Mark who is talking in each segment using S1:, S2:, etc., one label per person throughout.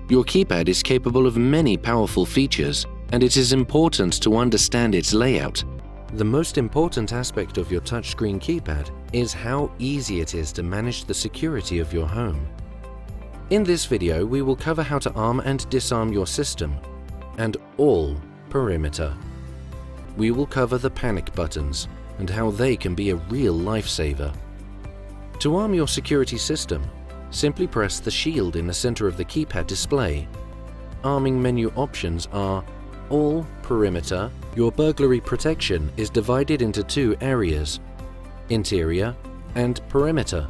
S1: Your keypad is capable of many powerful features, and it is important to understand its layout. The most important aspect of your touchscreen keypad is how easy it is to manage the security of your home. In this video, we will cover how to arm and disarm your system, and all perimeter. We will cover the panic buttons and how they can be a real lifesaver. To arm your security system, simply press the shield in the center of the keypad display. Arming menu options are All Perimeter. Your burglary protection is divided into two areas, Interior and Perimeter.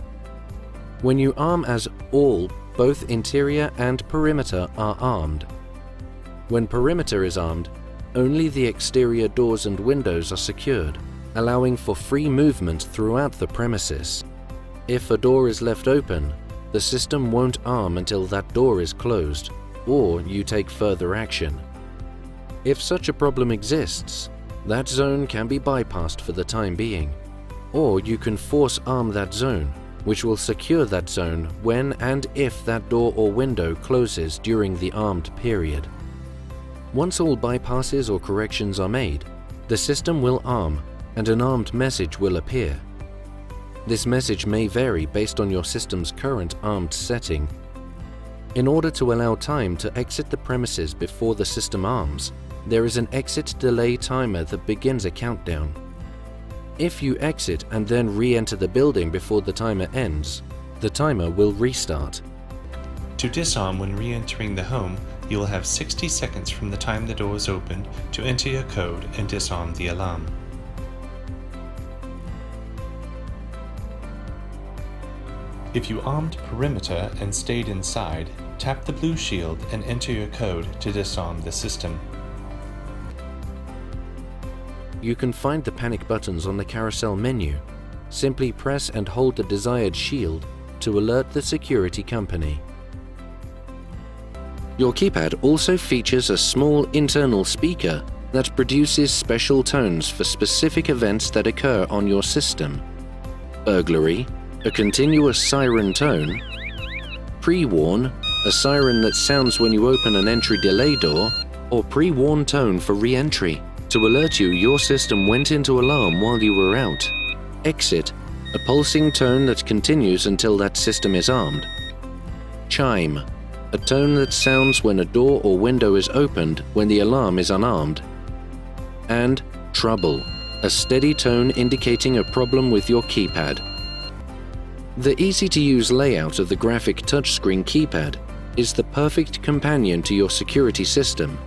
S1: When you arm as All, both Interior and Perimeter are armed. When Perimeter is armed, only the exterior doors and windows are secured, allowing for free movement throughout the premises. If a door is left open, the system won't arm until that door is closed, or you take further action. If such a problem exists, that zone can be bypassed for the time being, or you can force arm that zone, which will secure that zone when and if that door or window closes during the armed period. Once all bypasses or corrections are made, the system will arm and an armed message will appear. This message may vary based on your system's current armed setting. In order to allow time to exit the premises before the system arms, there is an exit delay timer that begins a countdown. If you exit and then re-enter the building before the timer ends, the timer will restart.
S2: To disarm when re-entering the home, you will have 60 seconds from the time the door is opened to enter your code and disarm the alarm. If you armed perimeter and stayed inside, tap the blue shield and enter your code to disarm the system.
S1: You can find the panic buttons on the carousel menu. Simply press and hold the desired shield to alert the security company. Your keypad also features a small internal speaker that produces special tones for specific events that occur on your system. Burglary, a continuous siren tone. Pre-warn, a siren that sounds when you open an entry delay door, or pre-warn tone for re-entry, to alert you your system went into alarm while you were out. Exit, a pulsing tone that continues until that system is armed. Chime, a tone that sounds when a door or window is opened when the alarm is unarmed. And Trouble, a steady tone indicating a problem with your keypad. The easy-to-use layout of the graphic touchscreen keypad is the perfect companion to your security system